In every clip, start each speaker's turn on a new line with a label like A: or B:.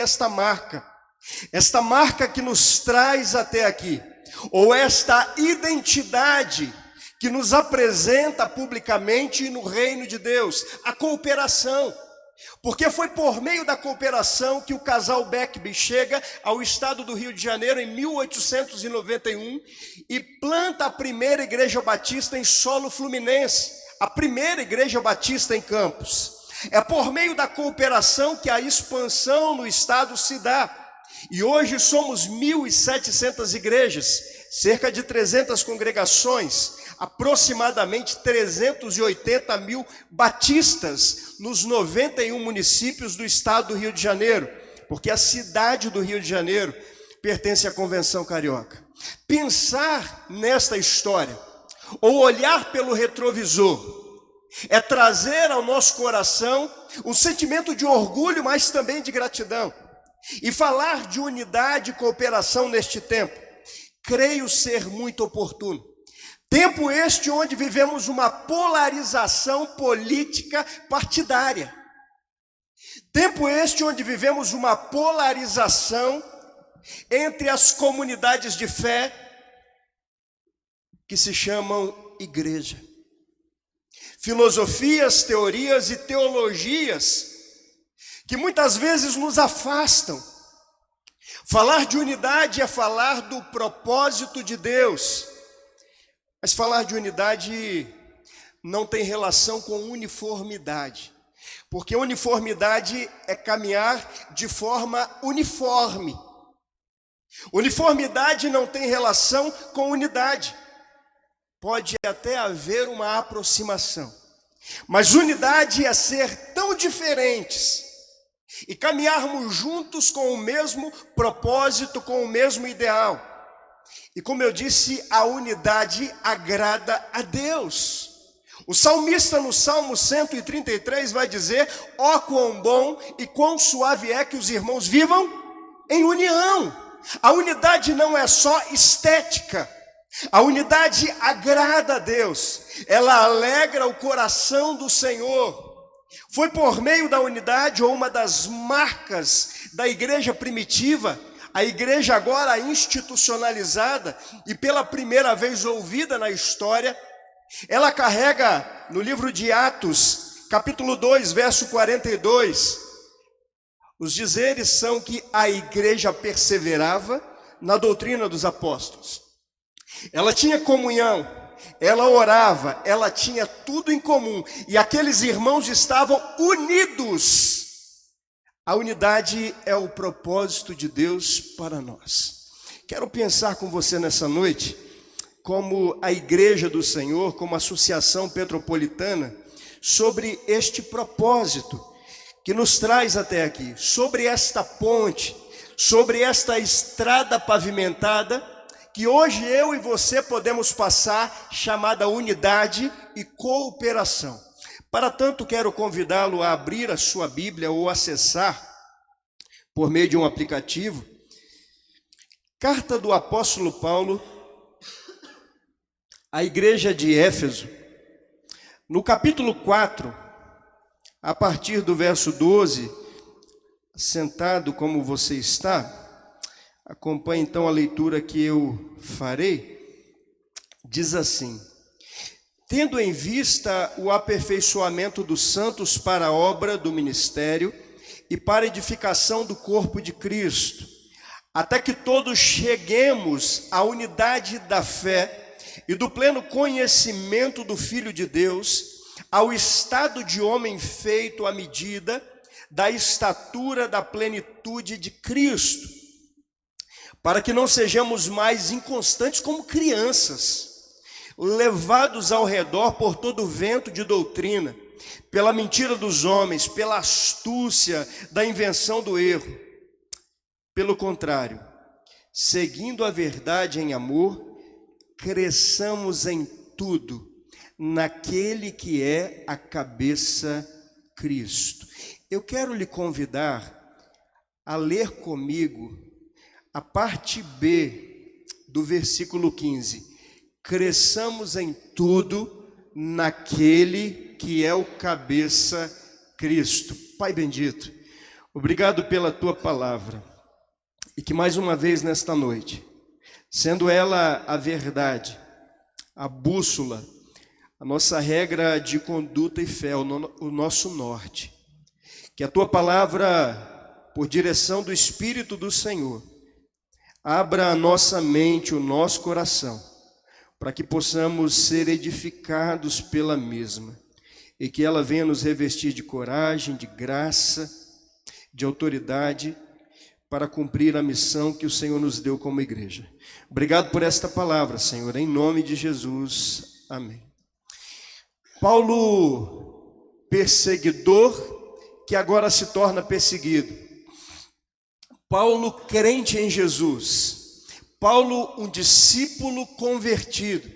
A: esta marca que nos traz até aqui, ou esta identidade que nos apresenta publicamente no reino de Deus, a cooperação. Porque foi por meio da cooperação que o casal Beckby chega ao estado do Rio de Janeiro em 1891 e planta a primeira igreja batista em solo fluminense, a primeira igreja batista em Campos. É por meio da cooperação que a expansão no estado se dá. E hoje somos 1.700 igrejas, cerca de 300 congregações, aproximadamente 380 mil batistas nos 91 municípios do estado do Rio de Janeiro, porque a cidade do Rio de Janeiro pertence à Convenção Carioca. Pensar nesta história, ou olhar pelo retrovisor, é trazer ao nosso coração um sentimento de orgulho, mas também de gratidão. E falar de unidade e cooperação neste tempo, creio ser muito oportuno. Tempo este onde vivemos uma polarização política partidária. Tempo este onde vivemos uma polarização entre as comunidades de fé que se chamam igreja. Filosofias, teorias e teologias que muitas vezes nos afastam. Falar de unidade é falar do propósito de Deus. Mas falar de unidade não tem relação com uniformidade. Porque uniformidade é caminhar de forma uniforme. Uniformidade não tem relação com unidade. Pode até haver uma aproximação. Mas unidade é ser tão diferentes e caminharmos juntos com o mesmo propósito, com o mesmo ideal. E como eu disse, a unidade agrada a Deus. O salmista no Salmo 133 vai dizer: ó quão bom e quão suave é que os irmãos vivam em união. A unidade não é só estética. A unidade agrada a Deus. Ela alegra o coração do Senhor. Foi por meio da unidade, ou uma das marcas da igreja primitiva, a igreja agora institucionalizada e pela primeira vez ouvida na história, ela carrega no livro de Atos, capítulo 2, verso 42, os dizeres são que a igreja perseverava na doutrina dos apóstolos. Ela tinha comunhão, ela orava, ela tinha tudo em comum, e aqueles irmãos estavam unidos. A unidade é o propósito de Deus para nós. Quero pensar com você nessa noite, como a Igreja do Senhor, como Associação Petropolitana, sobre este propósito que nos traz até aqui, sobre esta ponte, sobre esta estrada pavimentada, que hoje eu e você podemos passar, chamada unidade e cooperação. Para tanto, quero convidá-lo a abrir a sua Bíblia ou acessar, por meio de um aplicativo, Carta do Apóstolo Paulo à Igreja de Éfeso, no capítulo 4, a partir do verso 12, sentado como você está, acompanhe então a leitura que eu farei, diz assim: tendo em vista o aperfeiçoamento dos santos para a obra do ministério e para a edificação do corpo de Cristo, até que todos cheguemos à unidade da fé e do pleno conhecimento do Filho de Deus, ao estado de homem feito à medida da estatura da plenitude de Cristo, para que não sejamos mais inconstantes como crianças, levados ao redor por todo o vento de doutrina, pela mentira dos homens, pela astúcia da invenção do erro. Pelo contrário, seguindo a verdade em amor, cresçamos em tudo naquele que é a cabeça, Cristo. Eu quero lhe convidar a ler comigo a parte B do versículo 15. Cresçamos em tudo naquele que é o cabeça, Cristo. Pai bendito, Obrigado pela tua palavra, e que mais uma vez nesta noite, sendo ela a verdade, a bússola, a nossa regra de conduta e fé, o nosso norte, que a tua palavra, por direção do Espírito do Senhor, abra a nossa mente, o nosso coração, para que possamos ser edificados pela mesma, e que ela venha nos revestir de coragem, de graça, de autoridade, para cumprir a missão que o Senhor nos deu como igreja. Obrigado por esta palavra, Senhor, em nome de Jesus. Amém. Paulo, perseguidor, que agora se torna perseguido. Paulo, crente em Jesus. Paulo, um discípulo convertido.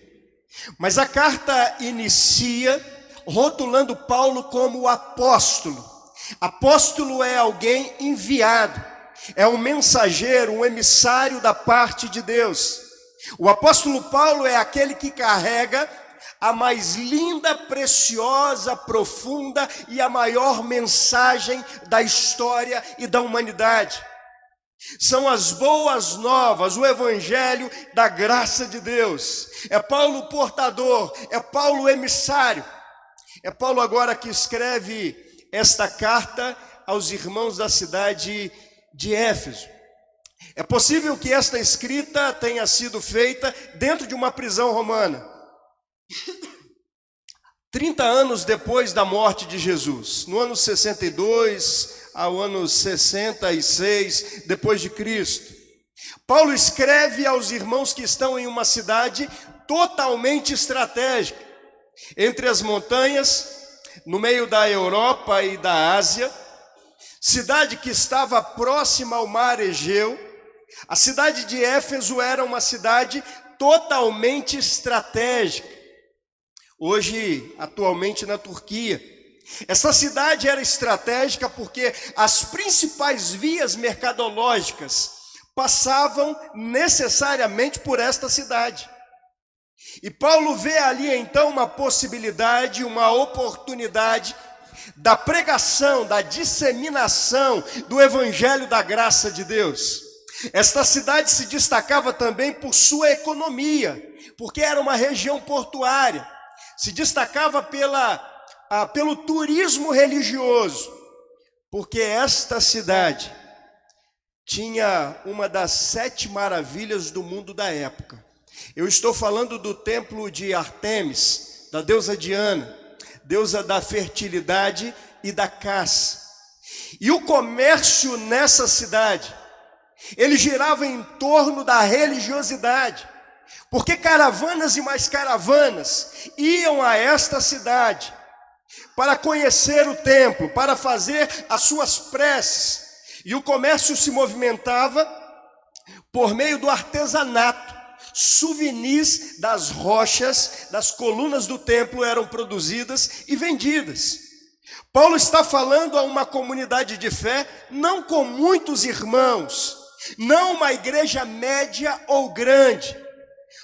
A: Mas a carta inicia rotulando Paulo como apóstolo. Apóstolo é alguém enviado, é um mensageiro, um emissário da parte de Deus. O apóstolo Paulo é aquele que carrega a mais linda, preciosa, profunda e a maior mensagem da história e da humanidade. São as boas novas, o evangelho da graça de Deus. É Paulo portador, é Paulo emissário. É Paulo agora que escreve esta carta aos irmãos da cidade de Éfeso. É possível que esta escrita tenha sido feita dentro de uma prisão romana. 30 anos depois da morte de Jesus, no ano 62 ao ano 66 depois de Cristo. Paulo escreve aos irmãos que estão em uma cidade totalmente estratégica, entre as montanhas, no meio da Europa e da Ásia, cidade que estava próxima ao mar Egeu. A cidade de Éfeso era uma cidade totalmente estratégica, hoje, atualmente na Turquia. Essa cidade era estratégica porque as principais vias mercadológicas passavam necessariamente por esta cidade. E Paulo vê ali então uma possibilidade, uma oportunidade da pregação, da disseminação do evangelho da graça de Deus. Esta cidade se destacava também por sua economia, porque era uma região portuária. Se destacava pelo turismo religioso, porque esta cidade tinha uma das 7 maravilhas do mundo da época. Eu estou falando do templo de Ártemis, da deusa Diana, deusa da fertilidade e da caça. E o comércio nessa cidade, ele girava em torno da religiosidade, porque caravanas e mais caravanas iam a esta cidade para conhecer o templo, para fazer as suas preces. E o comércio se movimentava por meio do artesanato. Souvenirs das rochas, das colunas do templo eram produzidas e vendidas. Paulo está falando a uma comunidade de fé, não com muitos irmãos, não uma igreja média ou grande.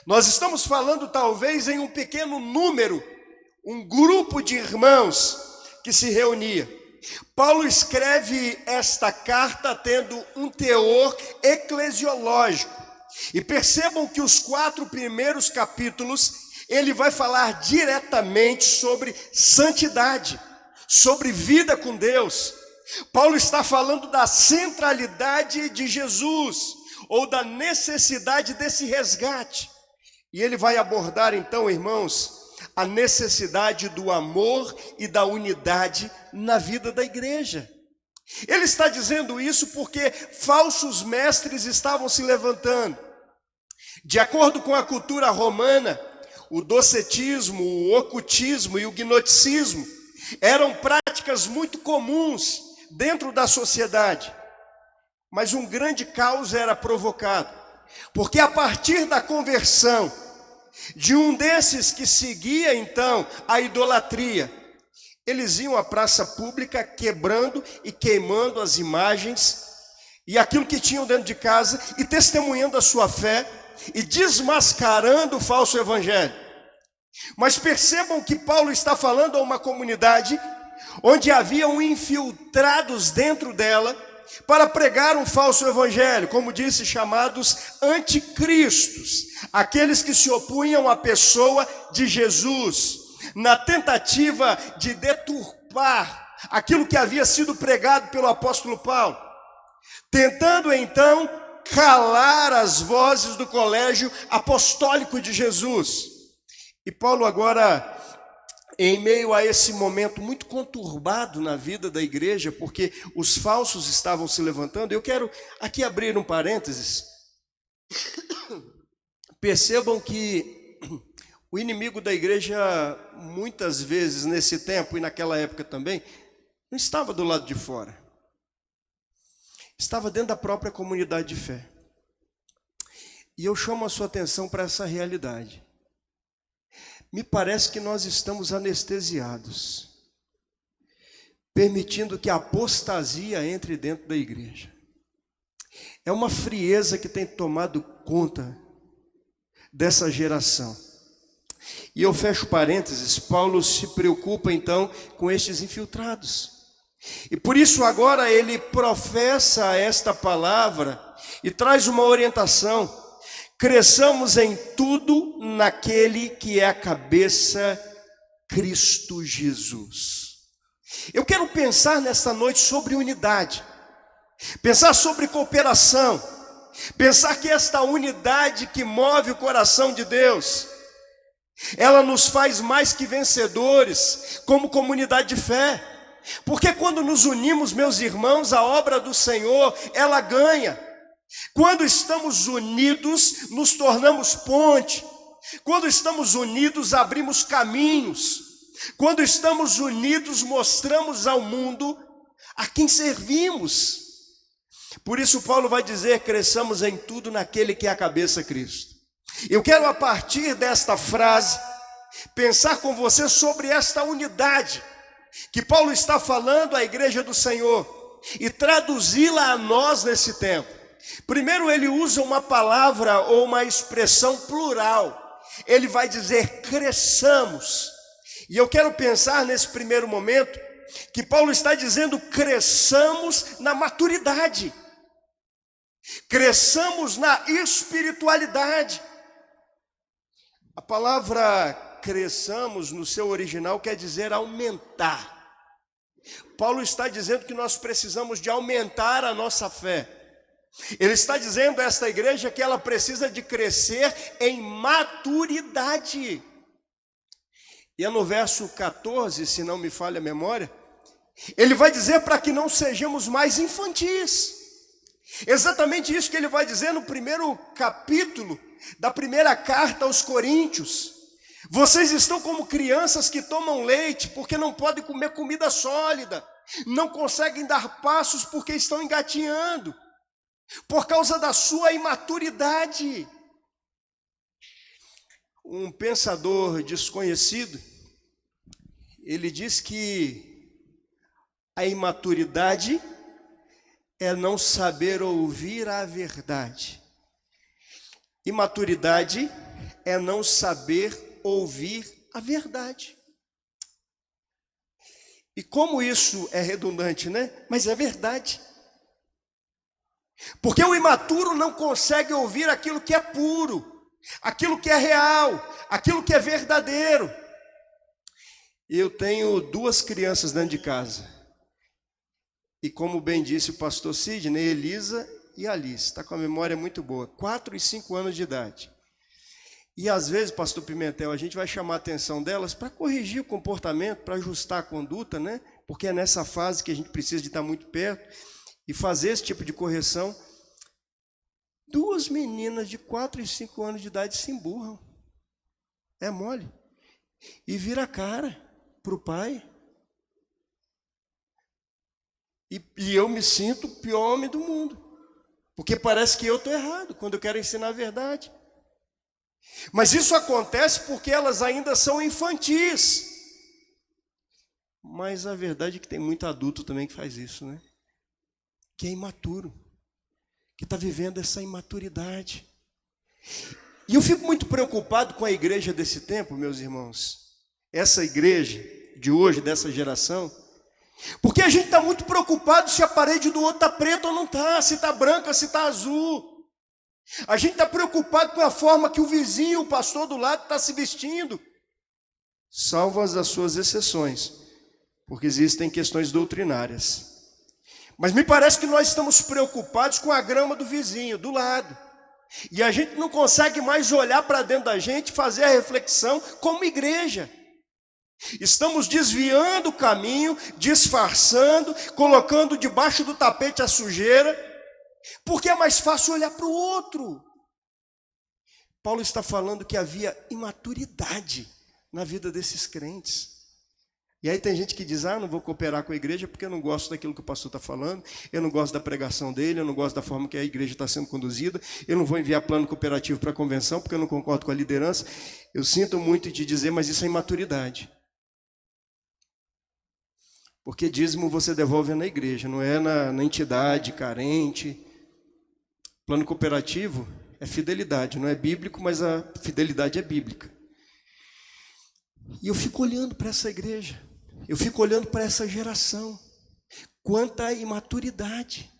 A: Nós estamos falando talvez em um pequeno número, um grupo de irmãos que se reunia. Paulo escreve esta carta tendo um teor eclesiológico. E percebam que os 4 primeiros capítulos, ele vai falar diretamente sobre santidade, sobre vida com Deus. Paulo está falando da centralidade de Jesus, ou da necessidade desse resgate. E ele vai abordar então, irmãos, a necessidade do amor e da unidade na vida da igreja. Ele está dizendo isso porque falsos mestres estavam se levantando. De acordo com a cultura romana, o docetismo, o ocultismo e o gnosticismo eram práticas muito comuns dentro da sociedade. Mas um grande caos era provocado, porque a partir da conversão de um desses que seguia então a idolatria, eles iam à praça pública quebrando e queimando as imagens e aquilo que tinham dentro de casa e testemunhando a sua fé e desmascarando o falso evangelho. Mas percebam que Paulo está falando a uma comunidade onde haviam infiltrados dentro dela para pregar um falso evangelho, como disse, chamados anticristos, aqueles que se opunham à pessoa de Jesus, na tentativa de deturpar aquilo que havia sido pregado pelo apóstolo Paulo, tentando então calar as vozes do colégio apostólico de Jesus. E Paulo agora, em meio a esse momento muito conturbado na vida da igreja, porque os falsos estavam se levantando, eu quero aqui abrir um parênteses. Percebam que o inimigo da igreja, muitas vezes nesse tempo e naquela época também, não estava do lado de fora. Estava dentro da própria comunidade de fé. E eu chamo a sua atenção para essa realidade. Me parece que nós estamos anestesiados, permitindo que a apostasia entre dentro da igreja. É uma frieza que tem tomado conta dessa geração. E eu fecho parênteses, Paulo se preocupa então com estes infiltrados. E por isso agora ele professa esta palavra e traz uma orientação. Cresçamos em tudo naquele que é a cabeça, Cristo Jesus. Eu quero pensar nesta noite sobre unidade, pensar sobre cooperação, pensar que esta unidade que move o coração de Deus, ela nos faz mais que vencedores como comunidade de fé. Porque quando nos unimos, meus irmãos, a obra do Senhor, ela ganha. Quando estamos unidos, nos tornamos ponte. Quando estamos unidos, abrimos caminhos. Quando estamos unidos, mostramos ao mundo a quem servimos. Por isso Paulo vai dizer, cresçamos em tudo naquele que é a cabeça, Cristo. Eu quero, a partir desta frase, pensar com você sobre esta unidade que Paulo está falando à igreja do Senhor e traduzi-la a nós nesse tempo. Primeiro ele usa uma palavra ou uma expressão plural. Ele vai dizer cresçamos. E eu quero pensar nesse primeiro momento que Paulo está dizendo cresçamos na maturidade. Cresçamos na espiritualidade. A palavra cresçamos no seu original quer dizer aumentar. Paulo está dizendo que nós precisamos de aumentar a nossa fé. Ele está dizendo a esta igreja que ela precisa de crescer em maturidade. E é no verso 14, se não me falha a memória, ele vai dizer para que não sejamos mais infantis. Exatamente isso que ele vai dizer no primeiro capítulo da primeira carta aos Coríntios. Vocês estão como crianças que tomam leite porque não podem comer comida sólida, não conseguem dar passos porque estão engatinhando, por causa da sua imaturidade. Um pensador desconhecido, ele diz que a imaturidade é não saber ouvir a verdade. Imaturidade é não saber ouvir a verdade. E como isso é redundante, né? Mas é verdade. Porque o imaturo não consegue ouvir aquilo que é puro, aquilo que é real, aquilo que é verdadeiro. Eu tenho 2 crianças dentro de casa. E como bem disse o pastor Sidney, Elisa e Alice, está com a memória muito boa, 4 e 5 anos de idade. E às vezes, pastor Pimentel, a gente vai chamar a atenção delas para corrigir o comportamento, para ajustar a conduta, né? Porque é nessa fase que a gente precisa de estar muito perto e fazer esse tipo de correção. 2 meninas de 4 e 5 anos de idade se emburram. É mole. E vira a cara para o pai. E eu me sinto o pior homem do mundo. Porque parece que eu estou errado quando eu quero ensinar a verdade. Mas isso acontece porque elas ainda são infantis. Mas a verdade é que tem muito adulto também que faz isso, né? Que é imaturo, que está vivendo essa imaturidade. E eu fico muito preocupado com a igreja desse tempo, meus irmãos. Essa igreja de hoje, dessa geração, Porque a gente está muito preocupado se a parede do outro está preta ou não está, se está branca, se está azul. A gente está preocupado com a forma que o vizinho, o pastor do lado está se vestindo. Salvo as suas exceções, porque existem questões doutrinárias. Mas me parece que nós estamos preocupados com a grama do vizinho, do lado. E a gente não consegue mais olhar para dentro da gente e fazer a reflexão como igreja. Estamos desviando o caminho, disfarçando, colocando debaixo do tapete a sujeira, porque é mais fácil olhar para o outro. Paulo está falando que havia imaturidade na vida desses crentes. E aí tem gente que diz, não vou cooperar com a igreja porque eu não gosto daquilo que o pastor está falando, eu não gosto da pregação dele, eu não gosto da forma que a igreja está sendo conduzida, eu não vou enviar plano cooperativo para a convenção porque eu não concordo com a liderança. Eu sinto muito de dizer, mas isso é imaturidade. Porque dízimo você devolve na igreja, não é na entidade carente. Plano cooperativo é fidelidade, não é bíblico, mas a fidelidade é bíblica. E eu fico olhando para essa igreja, eu fico olhando para essa geração, quanta imaturidade.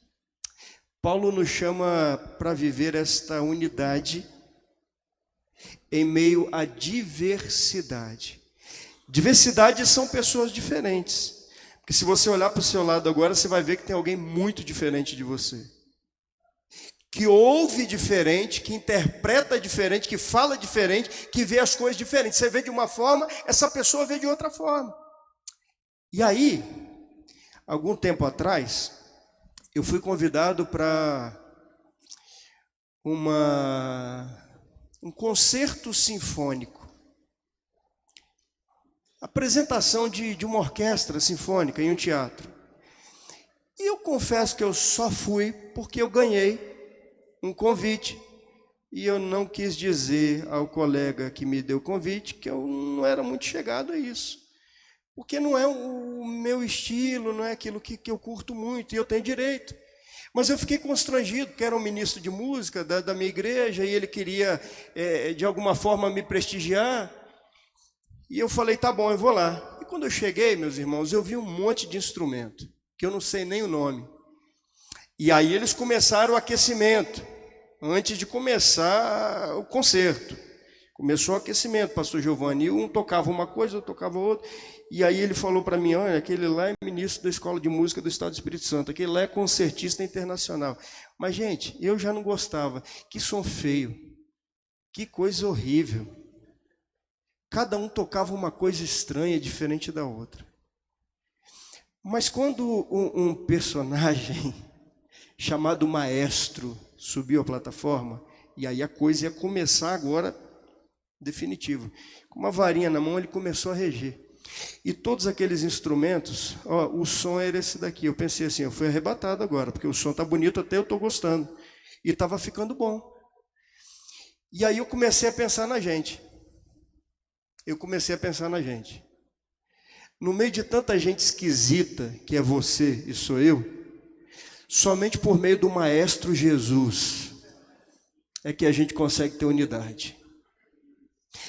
A: Paulo nos chama para viver esta unidade em meio à diversidade. Diversidade são pessoas diferentes. Porque se você olhar para o seu lado agora, você vai ver que tem alguém muito diferente de você. Que ouve diferente, que interpreta diferente, que fala diferente, que vê as coisas diferentes. Você vê de uma forma, essa pessoa vê de outra forma. E aí, algum tempo atrás, eu fui convidado para um concerto sinfônico. Apresentação de uma orquestra sinfônica em um teatro. E eu confesso que eu só fui porque eu ganhei um convite. E eu não quis dizer ao colega que me deu o convite que eu não era muito chegado a isso. Porque não é o meu estilo, não é aquilo que eu curto muito, e eu tenho direito. Mas eu fiquei constrangido, porque era um ministro de música da minha igreja, e ele queria, de alguma forma, me prestigiar. E eu falei, tá bom, eu vou lá. E quando eu cheguei, meus irmãos, eu vi um monte de instrumento, que eu não sei nem o nome. E aí eles começaram o aquecimento, antes de começar o concerto. Começou o aquecimento, pastor Giovanni, um tocava uma coisa, outro tocava outra. E aí ele falou para mim, olha, aquele lá é ministro da Escola de Música do Estado do Espírito Santo, aquele lá é concertista internacional. Mas, gente, eu já não gostava. Que som feio, que coisa horrível. Cada um tocava uma coisa estranha, diferente da outra. Mas quando um personagem chamado Maestro subiu à plataforma, e aí a coisa ia começar agora, definitivo. Com uma varinha na mão, ele começou a reger. E todos aqueles instrumentos, o som era esse daqui. Eu pensei assim, eu fui arrebatado agora, porque o som está bonito, até eu estou gostando. E estava ficando bom. E aí eu comecei a pensar na gente. No meio de tanta gente esquisita, que é você e sou eu, somente por meio do Maestro Jesus é que a gente consegue ter unidade.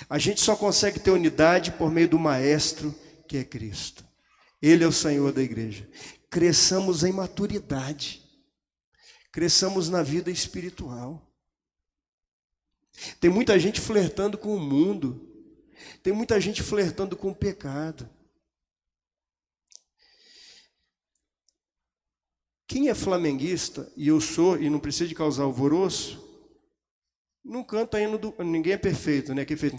A: A gente só consegue ter unidade por meio do Maestro, que é Cristo. Ele é o Senhor da igreja. Cresçamos em maturidade. Cresçamos na vida espiritual. Tem muita gente flertando com o mundo. Tem muita gente flertando com o pecado. Quem é flamenguista, e eu sou, e não precisa de causar alvoroço, não canta hino do... Ninguém é perfeito, né? Quem fez...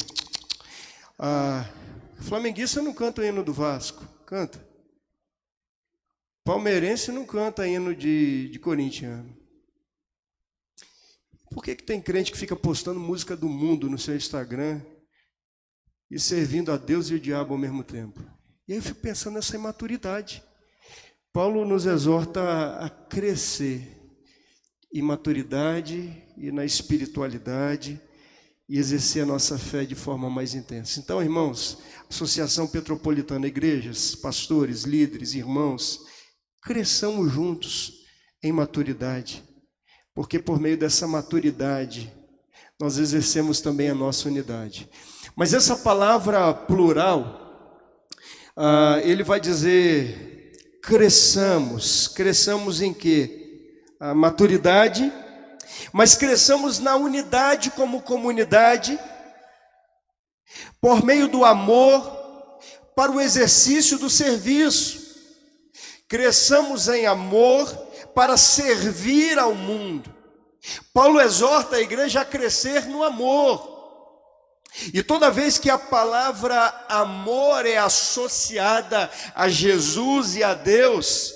A: Flamenguista não canta o hino do Vasco, canta. Palmeirense não canta hino de corintiano. Por que tem crente que fica postando música do mundo no seu Instagram e servindo a Deus e o diabo ao mesmo tempo? E aí eu fico pensando nessa imaturidade. Paulo nos exorta a crescer em maturidade e na espiritualidade e exercer a nossa fé de forma mais intensa. Então, irmãos, Associação Petropolitana, igrejas, pastores, líderes, irmãos, cresçamos juntos em maturidade, porque por meio dessa maturidade nós exercemos também a nossa unidade. Mas essa palavra plural, ele vai dizer cresçamos em quê? A maturidade, mas cresçamos na unidade como comunidade, por meio do amor, para o exercício do serviço. Cresçamos em amor para servir ao mundo. Paulo exorta a igreja a crescer no amor. E toda vez que a palavra amor é associada a Jesus e a Deus,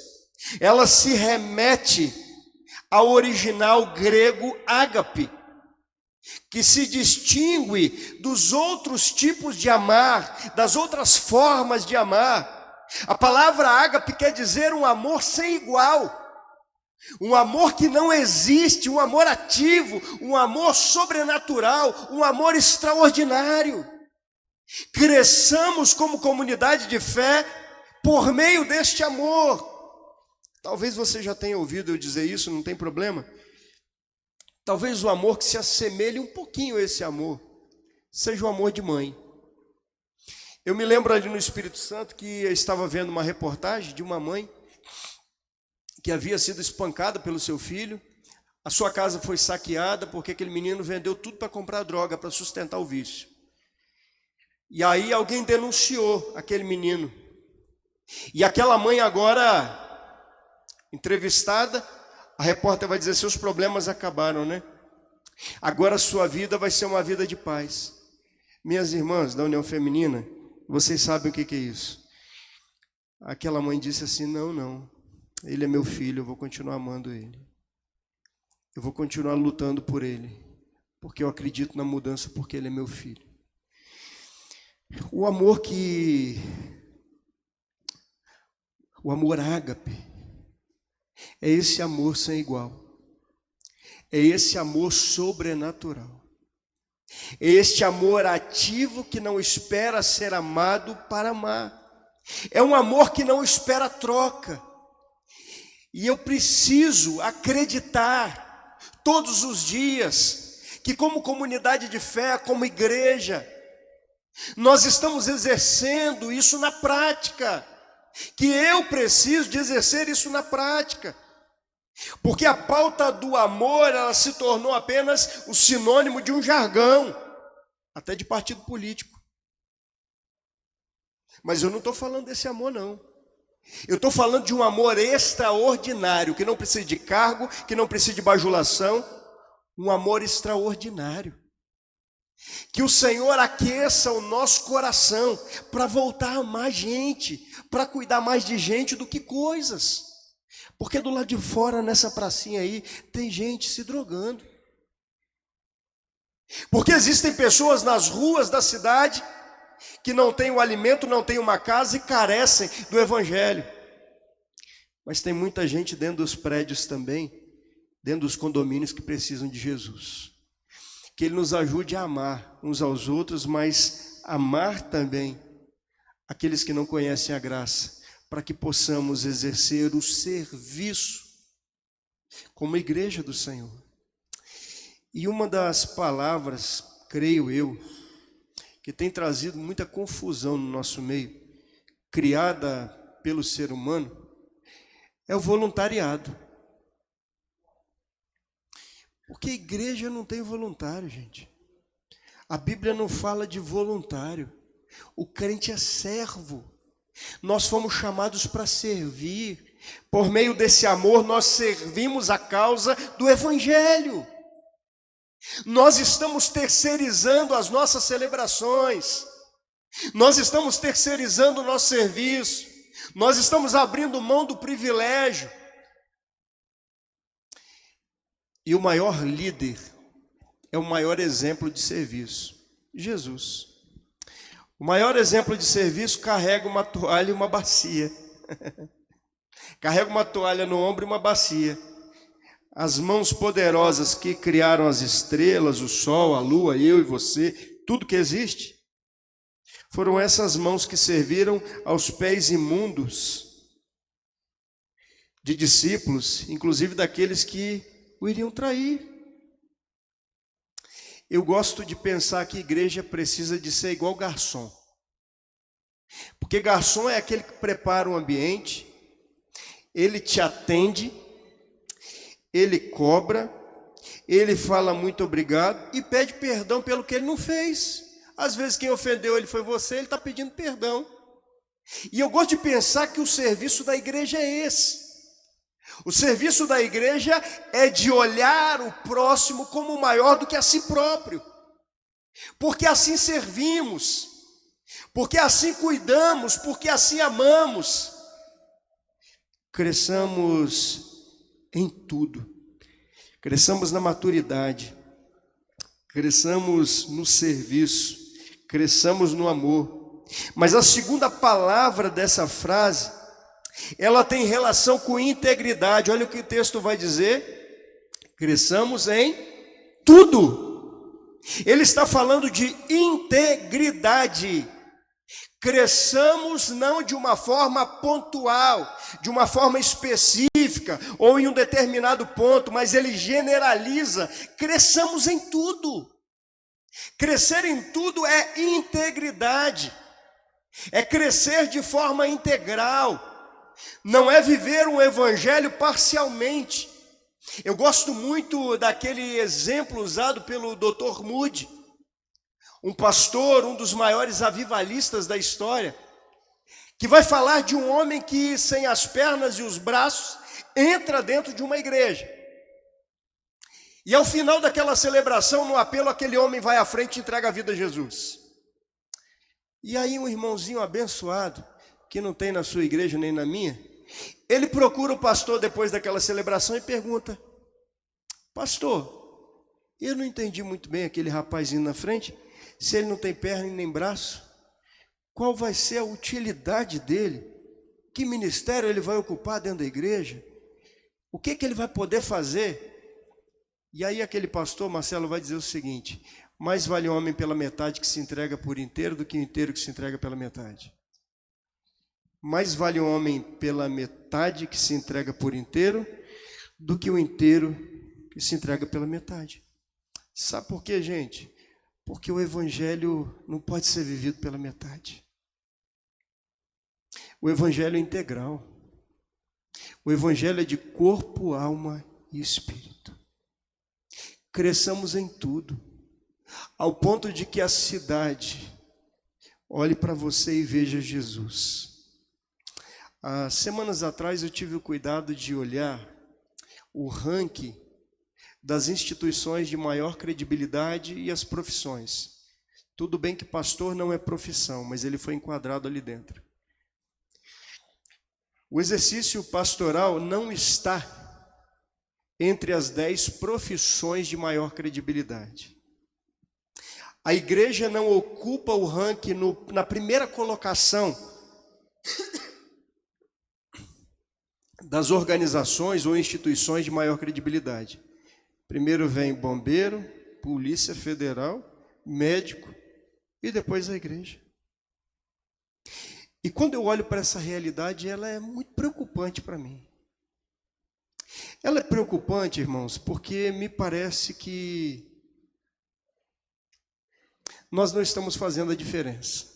A: ela se remete ao original grego ágape, que se distingue dos outros tipos de amar, das outras formas de amar. A palavra ágape quer dizer um amor sem igual, um amor que não existe, um amor ativo, um amor sobrenatural, um amor extraordinário. Cresçamos como comunidade de fé por meio deste amor. Talvez você já tenha ouvido eu dizer isso, não tem problema. Talvez o amor que se assemelhe um pouquinho a esse amor seja o amor de mãe. Eu me lembro ali no Espírito Santo que eu estava vendo uma reportagem de uma mãe que havia sido espancada pelo seu filho. A sua casa foi saqueada porque aquele menino vendeu tudo para comprar droga, para sustentar o vício. E aí alguém denunciou aquele menino. E aquela mãe agora, entrevistada, a repórter vai dizer: seus problemas acabaram, né? Agora a sua vida vai ser uma vida de paz. Minhas irmãs da União Feminina, vocês sabem o que é isso. Aquela mãe disse assim: não, ele é meu filho, eu vou continuar amando ele. Eu vou continuar lutando por ele, porque eu acredito na mudança, porque ele é meu filho. O amor ágape, é esse amor sem igual. É esse amor sobrenatural. É este amor ativo que não espera ser amado para amar. É um amor que não espera troca. E eu preciso acreditar todos os dias que, como comunidade de fé, como igreja, nós estamos exercendo isso na prática. Que eu preciso de exercer isso na prática. Porque a pauta do amor, ela se tornou apenas o sinônimo de um jargão, até de partido político. Mas eu não estou falando desse amor, não. Eu estou falando de um amor extraordinário, que não precisa de cargo, que não precisa de bajulação. Um amor extraordinário. Que o Senhor aqueça o nosso coração para voltar a amar gente, para cuidar mais de gente do que coisas. Porque do lado de fora, nessa pracinha aí, tem gente se drogando. Porque existem pessoas nas ruas da cidade que não têm o alimento, não têm uma casa e carecem do evangelho. Mas tem muita gente dentro dos prédios também, dentro dos condomínios, que precisam de Jesus. Que Ele nos ajude a amar uns aos outros, mas amar também aqueles que não conhecem a graça, para que possamos exercer o serviço como igreja do Senhor. E uma das palavras, creio eu, que tem trazido muita confusão no nosso meio, criada pelo ser humano, é o voluntariado. Porque a igreja não tem voluntário, gente. A Bíblia não fala de voluntário. O crente é servo. Nós fomos chamados para servir. Por meio desse amor, nós servimos a causa do evangelho. Nós estamos terceirizando as nossas celebrações. Nós estamos terceirizando o nosso serviço. Nós estamos abrindo mão do privilégio. E o maior líder é o maior exemplo de serviço, Jesus. O maior exemplo de serviço carrega uma toalha e uma bacia. Carrega uma toalha no ombro e uma bacia. As mãos poderosas que criaram as estrelas, o sol, a lua, eu e você, tudo que existe, foram essas mãos que serviram aos pés imundos de discípulos, inclusive daqueles que o iriam trair. Eu gosto de pensar que a igreja precisa de ser igual garçom. Porque garçom é aquele que prepara o ambiente, ele te atende, ele cobra, ele fala muito obrigado e pede perdão pelo que ele não fez. Às vezes quem ofendeu ele foi você, ele está pedindo perdão. E eu gosto de pensar que o serviço da igreja é esse. O serviço da igreja é de olhar o próximo como maior do que a si próprio. Porque assim servimos, porque assim cuidamos, porque assim amamos. Cresçamos em tudo. Cresçamos na maturidade. Cresçamos no serviço. Cresçamos no amor. Mas a segunda palavra dessa frase, ela tem relação com integridade. Olha o que o texto vai dizer. Cresçamos em tudo. Ele está falando de integridade. Cresçamos não de uma forma pontual, de uma forma específica, ou em um determinado ponto, mas ele generaliza. Cresçamos em tudo. Crescer em tudo é integridade. É crescer de forma integral. Não é viver um evangelho parcialmente. Eu gosto muito daquele exemplo usado pelo Dr. Moody, um pastor, um dos maiores avivalistas da história, que vai falar de um homem que, sem as pernas e os braços, entra dentro de uma igreja. E ao final daquela celebração, no apelo, aquele homem vai à frente e entrega a vida a Jesus. E aí um irmãozinho abençoado, que não tem na sua igreja nem na minha, ele procura o pastor depois daquela celebração e pergunta: pastor, eu não entendi muito bem aquele rapazinho na frente, se ele não tem perna e nem braço, qual vai ser a utilidade dele? Que ministério ele vai ocupar dentro da igreja? O que ele vai poder fazer? E aí aquele pastor, Marcelo, vai dizer o seguinte: mais vale um homem pela metade que se entrega por inteiro do que o inteiro que se entrega pela metade. Mais vale um homem pela metade que se entrega por inteiro do que o inteiro que se entrega pela metade. Sabe por quê, gente? Porque o evangelho não pode ser vivido pela metade. O evangelho é integral. O evangelho é de corpo, alma e espírito. Cresçamos em tudo, ao ponto de que a cidade olhe para você e veja Jesus. Há semanas atrás eu tive o cuidado de olhar o ranking das instituições de maior credibilidade e as profissões. Tudo bem que pastor não é profissão, mas ele foi enquadrado ali dentro. O exercício pastoral não está entre as 10 profissões de maior credibilidade. A igreja não ocupa o ranking na primeira colocação das organizações ou instituições de maior credibilidade. Primeiro vem bombeiro, polícia federal, médico e depois a igreja. E quando eu olho para essa realidade, ela é muito preocupante para mim. Ela é preocupante, irmãos, porque me parece que nós não estamos fazendo a diferença.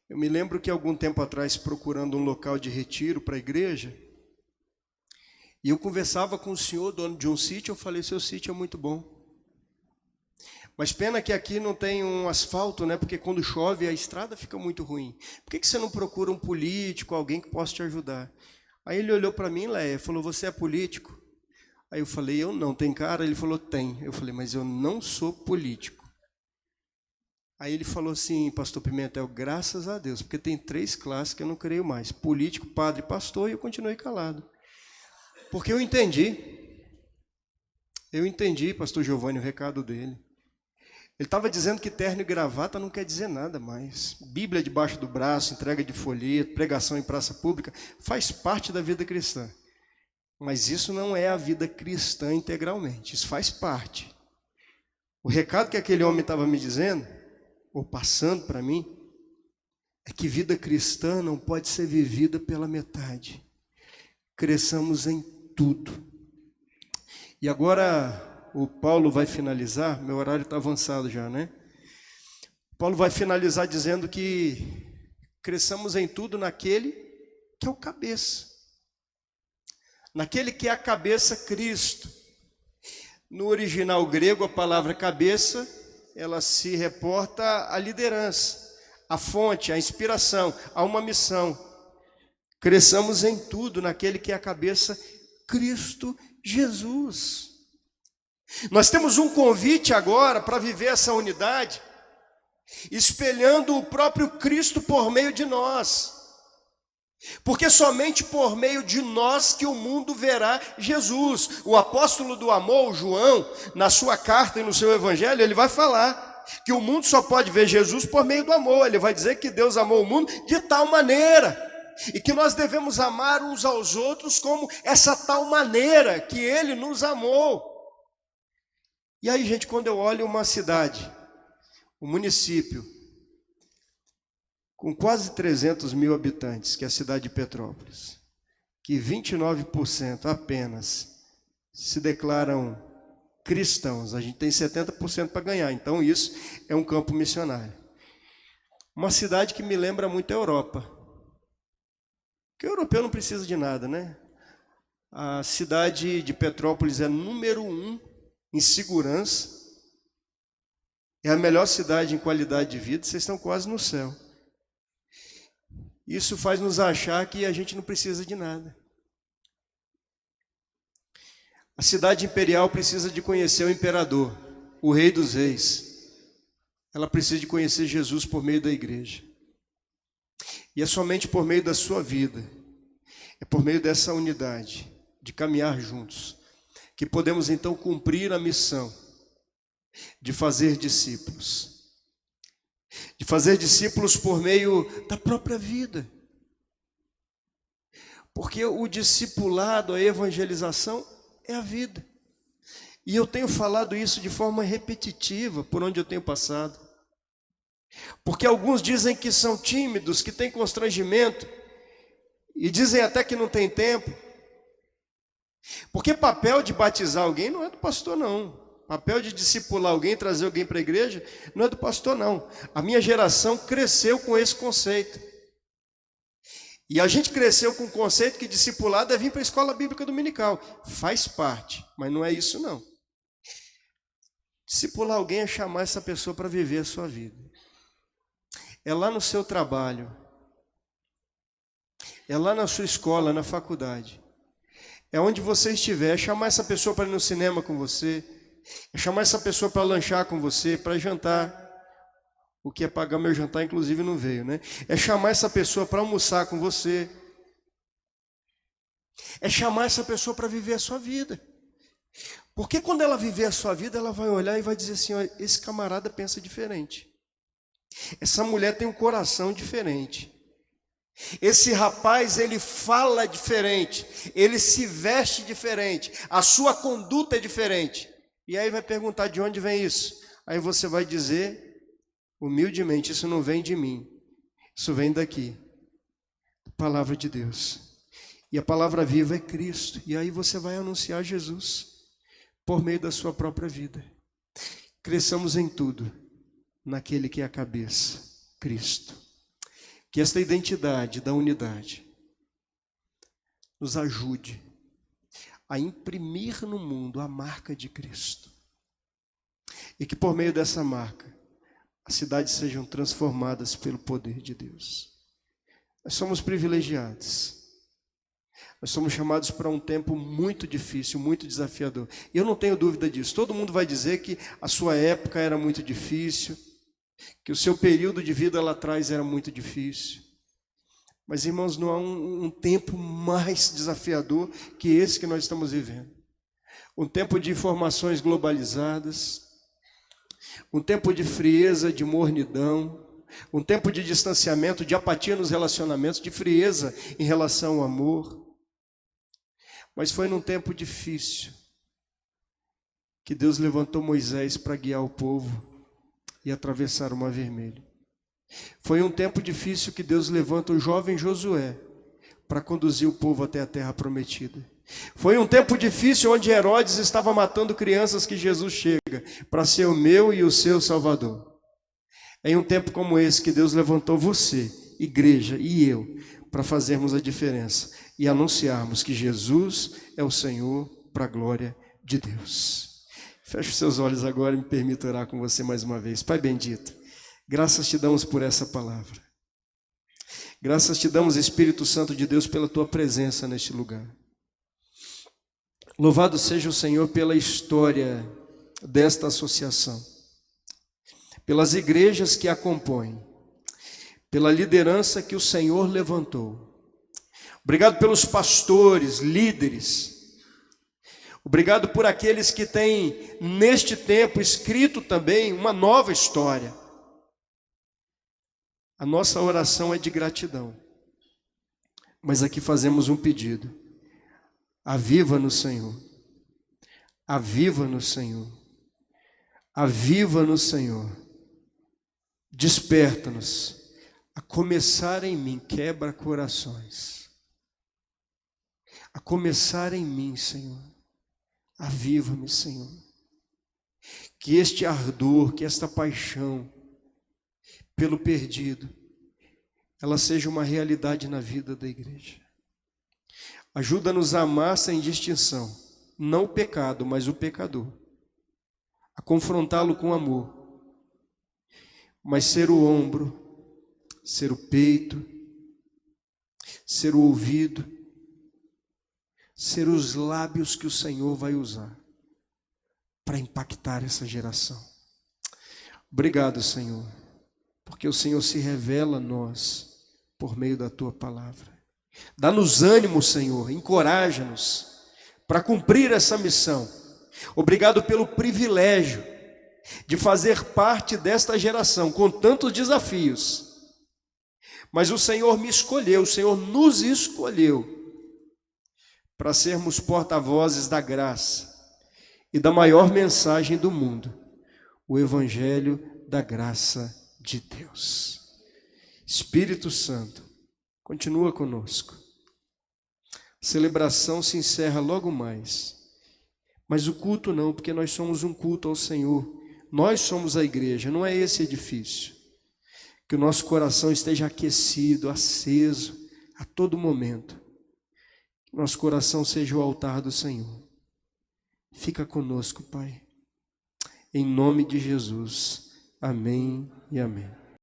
A: Eu me lembro que algum tempo atrás, procurando um local de retiro para a igreja, e eu conversava com o senhor, dono de um sítio, eu falei: seu sítio é muito bom. Mas pena que aqui não tem um asfalto, né? Porque quando chove a estrada fica muito ruim. Por que você não procura um político, alguém que possa te ajudar? Aí ele olhou para mim, Léia, falou: você é político? Aí eu falei: eu não. Tem cara? Ele falou: tem. Eu falei: mas eu não sou político. Aí ele falou assim: pastor Pimentel, graças a Deus, porque tem 3 classes que eu não creio mais: político, padre, pastor, e eu continuei calado. Porque eu entendi, pastor Giovanni, o recado dele. Ele estava dizendo que terno e gravata não quer dizer nada mais. Bíblia debaixo do braço, entrega de folheto, pregação em praça pública, faz parte da vida cristã. Mas isso não é a vida cristã integralmente, isso faz parte. O recado que aquele homem estava me dizendo, ou passando para mim, é que vida cristã não pode ser vivida pela metade. Cresçamos em tudo. E agora o Paulo vai finalizar, meu horário está avançado já, né? Paulo vai finalizar dizendo que cresçamos em tudo naquele que é o cabeça. Naquele que é a cabeça, Cristo. No original grego, a palavra cabeça, ela se reporta à liderança, à fonte, à inspiração, a uma missão. Cresçamos em tudo naquele que é a cabeça, Cristo Jesus. Nós temos um convite agora para viver essa unidade, espelhando o próprio Cristo por meio de nós. Porque somente por meio de nós que o mundo verá Jesus. O apóstolo do amor, João, na sua carta e no seu evangelho, ele vai falar que o mundo só pode ver Jesus por meio do amor. Ele vai dizer que Deus amou o mundo de tal maneira, e que nós devemos amar uns aos outros como essa tal maneira que ele nos amou. E aí, gente, quando eu olho uma cidade, um município, com quase 300 mil habitantes, que é a cidade de Petrópolis, que 29% apenas se declaram cristãos, a gente tem 70% para ganhar, então isso é um campo missionário. Uma cidade que me lembra muito a Europa, porque o europeu não precisa de nada, né? A cidade de Petrópolis é número 1 em segurança, é a melhor cidade em qualidade de vida, vocês estão quase no céu. Isso faz nos achar que a gente não precisa de nada. A cidade imperial precisa de conhecer o imperador, o rei dos reis. Ela precisa de conhecer Jesus por meio da igreja. E é somente por meio da sua vida, é por meio dessa unidade, de caminhar juntos, que podemos então cumprir a missão de fazer discípulos. De fazer discípulos por meio da própria vida. Porque o discipulado, a evangelização é a vida. E eu tenho falado isso de forma repetitiva por onde eu tenho passado. Porque alguns dizem que são tímidos, que têm constrangimento, e dizem até que não tem tempo. Porque papel de batizar alguém não é do pastor, não. Papel de discipular alguém, trazer alguém para a igreja, não é do pastor, não. A minha geração cresceu com esse conceito. E a gente cresceu com o conceito que discipulado é vir para a escola bíblica dominical. Faz parte, mas não é isso, não. Discipular alguém é chamar essa pessoa para viver a sua vida. É lá no seu trabalho. É lá na sua escola, na faculdade. É onde você estiver. É chamar essa pessoa para ir no cinema com você. É chamar essa pessoa para lanchar com você, para jantar. O que é pagar meu jantar, inclusive, não veio, né? É chamar essa pessoa para almoçar com você. É chamar essa pessoa para viver a sua vida. Porque quando ela viver a sua vida, ela vai olhar e vai dizer assim, ó, esse camarada pensa diferente. Essa mulher tem um coração diferente. Esse rapaz, ele fala diferente. Ele se veste diferente. A sua conduta é diferente. E aí vai perguntar de onde vem isso. Aí você vai dizer, humildemente, isso não vem de mim. Isso vem daqui. A palavra de Deus. E a palavra viva é Cristo. E aí você vai anunciar Jesus por meio da sua própria vida. Cresçamos em tudo naquele que é a cabeça, Cristo. Que esta identidade da unidade nos ajude a imprimir no mundo a marca de Cristo. E que por meio dessa marca, as cidades sejam transformadas pelo poder de Deus. Nós somos privilegiados. Nós somos chamados para um tempo muito difícil, muito desafiador. E eu não tenho dúvida disso. Todo mundo vai dizer que a sua época era muito difícil, que o seu período de vida lá atrás era muito difícil. Mas, irmãos, não há um tempo mais desafiador que esse que nós estamos vivendo. Um tempo de informações globalizadas, um tempo de frieza, de mornidão, um tempo de distanciamento, de apatia nos relacionamentos, de frieza em relação ao amor. Mas foi num tempo difícil que Deus levantou Moisés para guiar o povo e atravessar o Mar Vermelho. Foi um tempo difícil que Deus levanta o jovem Josué para conduzir o povo até a terra prometida. Foi um tempo difícil onde Herodes estava matando crianças que Jesus chega para ser o meu e o seu Salvador. É em um tempo como esse que Deus levantou você, igreja, e eu, para fazermos a diferença e anunciarmos que Jesus é o Senhor para a glória de Deus. Feche os seus olhos agora e me permita orar com você mais uma vez. Pai bendito, graças te damos por essa palavra. Graças te damos, Espírito Santo de Deus, pela tua presença neste lugar. Louvado seja o Senhor pela história desta associação, pelas igrejas que a compõem, pela liderança que o Senhor levantou. Obrigado pelos pastores, líderes. Obrigado por aqueles que têm, neste tempo, escrito também uma nova história. A nossa oração é de gratidão, mas aqui fazemos um pedido. Aviva-nos, Senhor. Aviva-nos, Senhor. Aviva-nos, Senhor. Desperta-nos. A começar em mim, quebra corações. A começar em mim, Senhor. Aviva-me, Senhor. Que este ardor, que esta paixão pelo perdido, ela seja uma realidade na vida da igreja. Ajuda-nos a amar sem distinção, não o pecado, mas o pecador. A confrontá-lo com amor, mas ser o ombro, ser o peito, ser o ouvido, ser os lábios que o Senhor vai usar para impactar essa geração. Obrigado, Senhor, porque o Senhor se revela a nós por meio da tua palavra. Dá-nos ânimo, Senhor, encoraja-nos para cumprir essa missão. Obrigado pelo privilégio de fazer parte desta geração com tantos desafios. Mas o Senhor me escolheu, o Senhor nos escolheu para sermos porta-vozes da graça e da maior mensagem do mundo, o Evangelho da graça de Deus. Espírito Santo, continua conosco. A celebração se encerra logo mais, mas o culto não, porque nós somos um culto ao Senhor. Nós somos a igreja, não é esse edifício. Que o nosso coração esteja aquecido, aceso a todo momento. Que nosso coração seja o altar do Senhor. Fica conosco, Pai. Em nome de Jesus. Amém e amém.